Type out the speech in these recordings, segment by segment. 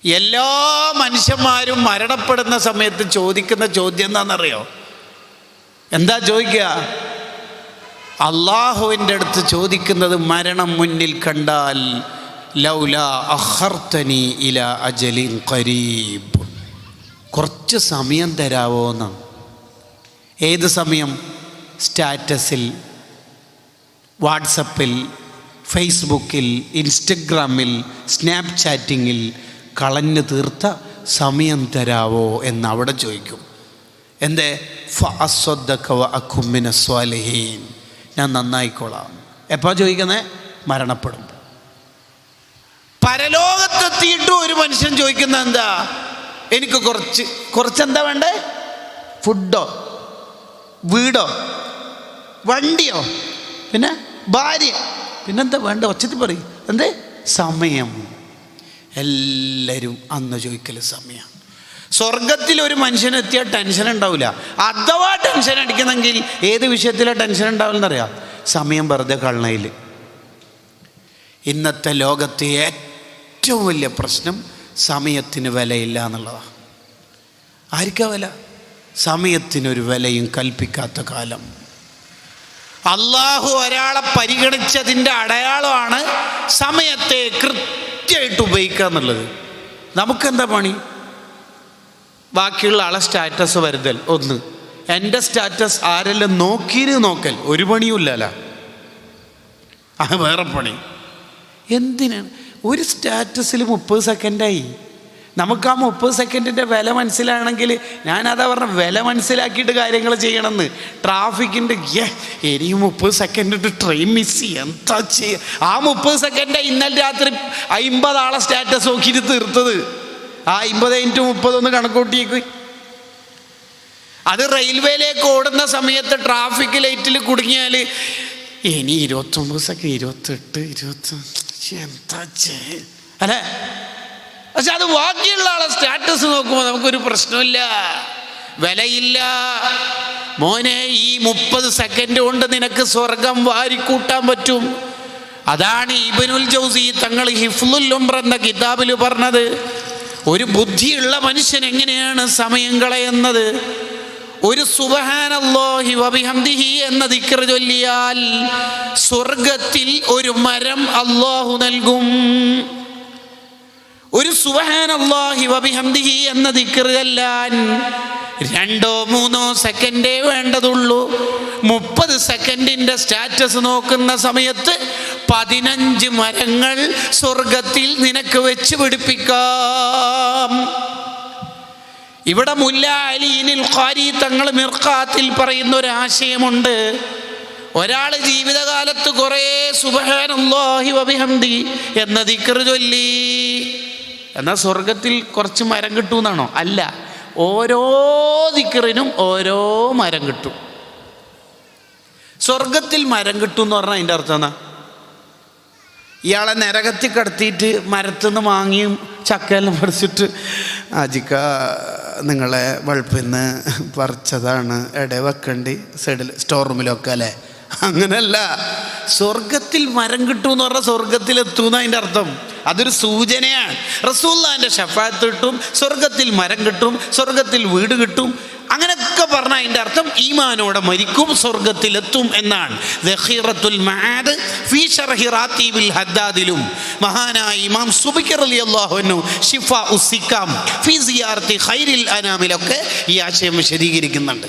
എല്ലാ മനുഷ്യന്മാരും മരണപ്പെടുന്ന സമയത്ത് ചോദിക്കുന്ന ചോദ്യം എന്താണെന്നറിയോ? എന്താ ചോദിക്കുക? അള്ളാഹുവിൻ്റെ അടുത്ത് ചോദിക്കുന്നത് മരണം മുന്നിൽ കണ്ടാൽ ലൗലാ അഖർതനി ഇലാ അജലിൻ ഖരീബ്, കുറച്ച് സമയം തരാവോ എന്നാണ്. ഏത് സമയം? സ്റ്റാറ്റസിൽ, വാട്സപ്പിൽ, ഫേസ്ബുക്കിൽ, ഇൻസ്റ്റഗ്രാമിൽ, സ്നാപ്ചാറ്റിങ്ങിൽ കളഞ്ഞു തീർത്ത സമയം തരാവോ എന്ന് അവിടെ ചോദിക്കും. എന്തേ? ഫഅസ്വദ്ദഖ വഅകും മിനസ് സ്വാലിഹീൻ, ഞാൻ നന്നായിക്കോളാം. എപ്പോൾ ചോദിക്കുന്നത്? മരണപ്പെടും. പരലോകത്തെത്തിയിട്ടും ഒരു മനുഷ്യൻ ചോദിക്കുന്നത് എന്താ? എനിക്ക് കുറച്ചെന്താ വേണ്ടേ? ഫുഡോ, വീടോ, വണ്ടിയോ, പിന്നെ ഭാര്യ, പിന്നെന്താ വേണ്ട? ഒച്ചത്തിൽ പറയും. എന്തേ? സമയം. എല്ലാവരും അന്ന് ചോദിക്കൽ സമയം. സ്വർഗത്തിൽ ഒരു മനുഷ്യനെത്തിയാൽ ടെൻഷൻ ഉണ്ടാവില്ല. അഥവാ ടെൻഷൻ അടിക്കുന്നെങ്കിൽ ഏത് വിഷയത്തിലാണ് ടെൻഷൻ ഉണ്ടാവില്ലെന്നറിയാം? സമയം വെറുതെ കളണയിൽ. ഇന്നത്തെ ലോകത്തെ ഏറ്റവും വലിയ പ്രശ്നം സമയത്തിന് വിലയില്ല എന്നുള്ളതാണ്. ആർക്കാ വില? സമയത്തിനൊരു വിലയും കൽപ്പിക്കാത്ത കാലം. അള്ളാഹു ഒരാളെ പരിഗണിച്ചതിൻ്റെ അടയാളമാണ് സമയത്തെ കൃത്യമായിട്ട് ഉപയോഗിക്കുക എന്നുള്ളത്. നമുക്കെന്താ പണി? ബാക്കിയുള്ള ആളെ സ്റ്റാറ്റസ് വരുതൽ ഒന്ന്, എൻ്റെ സ്റ്റാറ്റസ് ആരെല്ലാം നോക്കൽ, ഒരു പണിയുമില്ലല്ലോ. അത് വേറെ പണി. എന്തിനാണ്? ഒരു സ്റ്റാറ്റസിൽ 30 സെക്കൻഡായി. നമുക്ക് ആ 30 സെക്കൻഡിൻ്റെ വില മനസ്സിലാണെങ്കിൽ, ഞാനതാ പറഞ്ഞ വില മനസ്സിലാക്കിയിട്ട് കാര്യങ്ങൾ ചെയ്യണമെന്ന്. ട്രാഫിക്കിൻ്റെ ഇനിയും 30 സെക്കൻഡ് ട്രെയിൻ മിസ് ചെയ്യുക, എന്താ ചെയ്യുക? ആ 30 സെക്കൻഡ് ഇന്നലെ രാത്രി 50 ആളെ സ്റ്റാറ്റസ് നോക്കിയിട്ട് തീർത്തത്. ആ 50 × 30 കണക്കൂട്ടിയേക്ക്. അത് റെയിൽവേയിലേക്ക് ഓടുന്ന സമയത്ത് ട്രാഫിക് ലൈറ്റിൽ കുടുങ്ങിയാൽ ഇനി 29 സെക്കൻഡ്, 28, 20, എന്താ അല്ലേ? പക്ഷെ അത് ബാക്കിയുള്ള ആളെ സ്റ്റാറ്റസ് നോക്കുമ്പോൾ നമുക്കൊരു പ്രശ്നമില്ല, വിലയില്ല. മോനെ, ഈ 30 സെക്കൻഡ് കൊണ്ട് നിനക്ക് സ്വർഗം വാരിക്കൂട്ടാൻ പറ്റും. അതാണ് ഇബ്നുൽ ജൗസി തങ്ങൾ ഹിഫ്ളുൽ ഉംറ എന്ന കിതാബിൽ പറഞ്ഞത്. ഒരു ബുദ്ധിയുള്ള മനുഷ്യൻ എങ്ങനെയാണ് സമയം കളയുന്നത്? ഒരു സുബ്ഹാനല്ലാഹി വബിഹംദിഹി എന്ന ദിക്ർ ചൊല്ലിയാൽ സ്വർഗത്തിൽ ഒരു മരം അല്ലാഹു നൽകും. ഒരു സുബ്ഹാനല്ലാഹി വബിഹംദിഹി എന്ന ദിക്ർ ചൊല്ലാൻ 2-3 സെക്കൻഡേ വേണ്ടതുള്ളൂ. 30 സെക്കൻഡിൻ്റെ സ്റ്റാറ്റസ് നോക്കുന്ന സമയത്ത് 15 മരങ്ങൾ സ്വർഗത്തിൽ നിനക്ക് വെച്ച് പിടിപ്പിക്കാം. ഇവിടെ മുല്ല അലീനിൽ ഖാരി തങ്ങൾ മിർഖാത്തിൽ പറയുന്ന ഒരു ആശയമുണ്ട്. ഒരാൾ ജീവിതകാലത്ത് കുറേ സുബ്ഹാനല്ലാഹി വബിഹംദി എന്ന ദിക്ർ ചൊല്ലി, എന്നാൽ സ്വർഗത്തിൽ കുറച്ച് മരം കിട്ടുമെന്നാണോ? അല്ല, ഓരോ ദിക്റിനും ഓരോ മരം കിട്ടും. സ്വർഗത്തിൽ മരം കിട്ടും എന്ന് പറഞ്ഞാൽ അതിൻ്റെ അർത്ഥം എന്നാ? ഇയാളെ നരകത്തിൽ കടത്തിയിട്ട് മരത്തുനിന്ന് മാങ്ങിയും ചക്കയെല്ലാം പറിച്ചിട്ട്, ആജിക്ക നിങ്ങളെ വളപ്പിൽ നിന്ന് പറിച്ചതാണ്, എടെ വെക്കണ്ടി സൈഡിൽ സ്റ്റോർ റൂമിലൊക്കെ അല്ലേ? അങ്ങനല്ല. സ്വർഗത്തിൽ മരം കിട്ടുമെന്ന് പറഞ്ഞാൽ സ്വർഗത്തിലെത്തുമെന്ന് അതിൻ്റെ അർത്ഥം. അതൊരു സൂചനയാണ്. റസൂലുള്ളാഹിന്റെ ശഫാഅത്ത് കിട്ടും, സ്വർഗത്തിൽ മരം കിട്ടും, സ്വർഗത്തിൽ വീട് കിട്ടും, അങ്ങനെയൊക്കെ പറഞ്ഞാൽ അതിൻ്റെ അർത്ഥം ഈമാനോടെ മരിക്കും, സ്വർഗത്തിലെത്തും എന്നാണ്. ദഖീറത്തുൽ മആദ് ഫീ ശർഹി റാത്തീബിൽ ഹദ്ദാദിലും മഹാനായ ഇമാം സുബക്കി റളിയല്ലാഹു അൻഹു ശിഫാഉസ് സിക്കാം ഫീ സിയാറത്തി ഖൈറിൽ അനാമിലൊക്കെ ഈ ആശയം വിശദീകരിക്കുന്നുണ്ട്.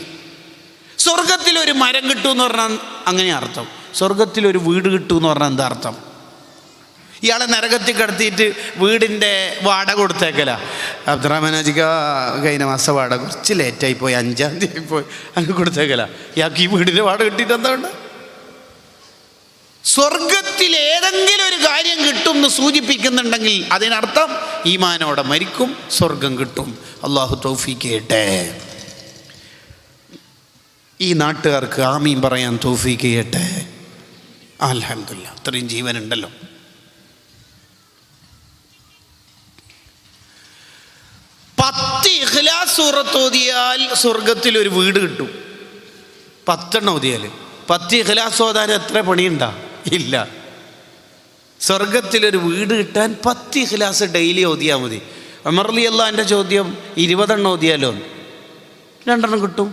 സ്വർഗത്തിൽ ഒരു മരം കിട്ടുമെന്ന് പറഞ്ഞാൽ അങ്ങനെ അർത്ഥം. സ്വർഗത്തിൽ ഒരു വീട് കിട്ടുമെന്ന് പറഞ്ഞാൽ എന്താ അർത്ഥം? ഇയാളെ നരകത്തിൽ കടത്തിയിട്ട് വീടിൻ്റെ വാടക കൊടുത്തേക്കല. അബ്ദുറഹ്മാനാജിക്ക കഴിഞ്ഞ മാസം വാടക കുറച്ച് ലേറ്റായി പോയി, 5-ാം തീയതി പോയി, അങ്ങ് കൊടുത്തേക്കല. ഇയാൾക്ക് ഈ വീടിൻ്റെ വാടക കിട്ടിയിട്ട് എന്താ ഉണ്ട്? സ്വർഗത്തിൽ ഏതെങ്കിലും ഒരു കാര്യം കിട്ടും എന്ന് സൂചിപ്പിക്കുന്നുണ്ടെങ്കിൽ അതിനർത്ഥം ഈമാനോടെ മരിക്കും, സ്വർഗം കിട്ടും. അള്ളാഹു തൗഫീഖ് ചെയ്യട്ടെ. ഈ നാട്ടുകാർക്ക് ആമീൻ പറയാൻ തൗഫീഖ് ചെയ്യട്ടെ. അൽഹംദുലില്ലാഹ്, അത്രയും ജീവനുണ്ടല്ലോ. 10 ഇഖ്ലാസ് സൂറത്ത് ഓതിയാൽ സ്വർഗത്തിൽ ഒരു വീട് കിട്ടും. 10 ഓതിയാൽ 10 ഇഖ്ലാസ് ഓതാൻ എത്ര പണിയുണ്ടാ? ഇല്ല. സ്വർഗത്തിലൊരു വീട് കിട്ടാൻ 10 ഇഖ്ലാസ് ഡെയിലി ഓതിയാൽ മതി. ഉമർ റളിയല്ലാഹുവിൻ്റെ ചോദ്യം 20 ഓതിയാലോ? 2 കിട്ടും.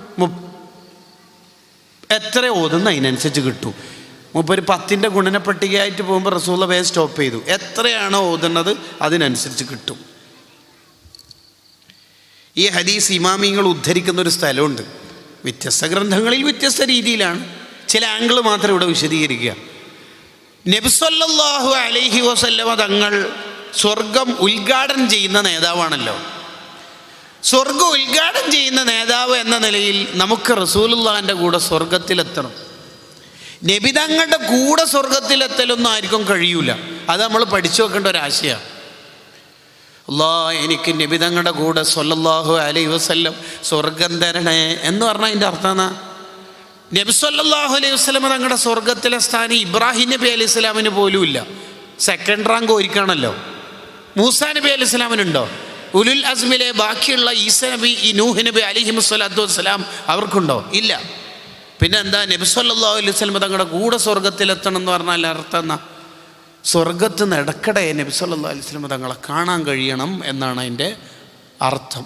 എത്ര ഓതുന്ന അതിനനുസരിച്ച് കിട്ടും. മൂപ്പര് 10ൻ്റെ ഗുണനപ്പട്ടികയായിട്ട് പോകുമ്പോൾ റസൂലുള്ള വേഗം സ്റ്റോപ്പ് ചെയ്തു. എത്രയാണോ ഓതുന്നത് അതിനനുസരിച്ച് കിട്ടും. ഈ ഹദീസ് ഇമാമിങ്ങൾ ഉദ്ധരിക്കുന്നൊരു സ്ഥലമുണ്ട്. വ്യത്യസ്ത ഗ്രന്ഥങ്ങളിൽ വ്യത്യസ്ത രീതിയിലാണ്, ചില ആംഗിൾ മാത്രം ഇവിടെ വിശദീകരിക്കുക. നബി സല്ലല്ലാഹു അലൈഹി വസല്ലമ തങ്ങൾ സ്വർഗം ഉദ്ഘാടനം ചെയ്യുന്ന നേതാവാണല്ലോ. സ്വർഗം ഉദ്ഘാടനം ചെയ്യുന്ന നേതാവ് എന്ന നിലയിൽ നമുക്ക് റസൂലുള്ളാഹിൻ്റെ കൂടെ സ്വർഗത്തിലെത്തണം. നബി തങ്ങളുടെ കൂടെ സ്വർഗത്തിലെത്തലൊന്നും ആർക്കും കഴിയൂല. അത് നമ്മൾ പഠിച്ചു വെക്കേണ്ട ഒരാശയമാണ്. എനിക്ക് നബി തങ്ങളുടെ കൂടെ സ്വല്ലല്ലാഹു അലൈഹി വസല്ലം സ്വർഗം തരണേ എന്ന് പറഞ്ഞാൽ അതിൻ്റെ അർത്ഥം എന്നാ? നബി സല്ലല്ലാഹു അലൈഹി വസല്ലം തങ്ങളുടെ സ്വർഗത്തിലെ സ്ഥാനം ഇബ്രാഹിം നബി അലൈഹി സ്വലാമിന് പോലും ഇല്ല. 2nd rank ഒരുക്കാണല്ലോ. മൂസാ നബി അലൈഹി സ്വലാമിനുണ്ടോ? ഉലുൽ അസ്മിലെ ബാക്കിയുള്ള ഈസ നബി, നൂഹ് നബി അലൈഹി സ്വലാത്തു വസ്സലാം അവർക്കുണ്ടോ? ഇല്ല. പിന്നെ എന്താ നബി സല്ലല്ലാഹു അലൈഹി വസല്ലം തങ്ങളുടെ കൂടെ സ്വർഗത്തിലെത്തണം എന്ന് പറഞ്ഞാൽ അർത്ഥം എന്നാ? സ്വർഗത്ത് നിന്ന് ഇടയ്ക്കിടെ നബി സല്ലല്ലാഹു അലൈഹി വസല്ലം തങ്ങളെ കാണാൻ കഴിയണം എന്നാണ് അതിൻ്റെ അർത്ഥം.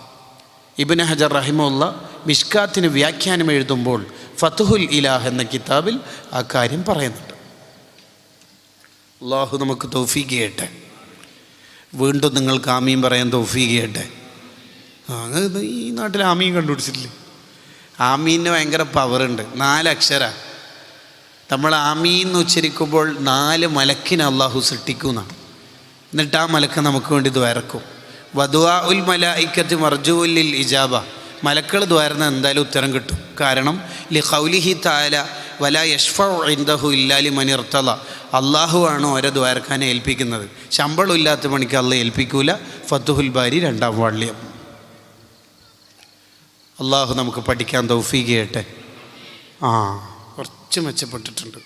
ഇബ്നു ഹജർ റഹിമഹുല്ലാ മിഷ്കാത്തിന് വ്യാഖ്യാനം എഴുതുമ്പോൾ ഫത്ഹുൽ ഇലാഹ് എന്ന കിതാബിൽ ആ കാര്യം പറയുന്നുണ്ട്. അല്ലാഹു നമുക്ക് തൗഫീഖ് ചെയ്യട്ടെ. വീണ്ടും നിങ്ങൾക്ക് ആമീൻ പറയാൻ തൗഫീഖ് ചെയ്യട്ടെ. ഈ നാട്ടിൽ ആമീൻ കണ്ടുപിടിച്ചിട്ടില്ലേ? ആമീന് ഭയങ്കര പവറുണ്ട്. 4 അക്ഷര. നമ്മൾ ആമീൻ എന്ന് ഉച്ചരിക്കുമ്പോൾ 4 മലക്കിനെ അള്ളാഹു സൃഷ്ടിക്കുന്നതാണ്. എന്നിട്ട് ആ മലക്ക് നമുക്ക് വേണ്ടി ദ്വാരക്കും. വദുആ ഉൽ മലായിക്കത്തി മർജൂഉൻ ലിൽ ഇജാബ. മലക്കൾ ദ്വാരുന്ന എന്തായാലും ഉത്തരം കിട്ടും. കാരണം ലി ഖൗലിഹി തആല വലാ യശ്ഫഉ ഇൻദഹു ഇല്ലാ ലിമൻ ഇർതള. അള്ളാഹു ആണ് ഓരോ ദ്വാരക്കാനെ ഏൽപ്പിക്കുന്നത്. ശമ്പളം ഇല്ലാത്ത പണിക്ക് അള്ളാഹ് ഏൽപ്പിക്കൂല. ഫത്ഹുൽ ബാരി 2ാം വാള്യം. അള്ളാഹു നമുക്ക് പഠിക്കാൻ തൗഫീഖ് ചെയ്യട്ടെ. കുറച്ച് മെച്ചപ്പെട്ടിട്ടുണ്ട്.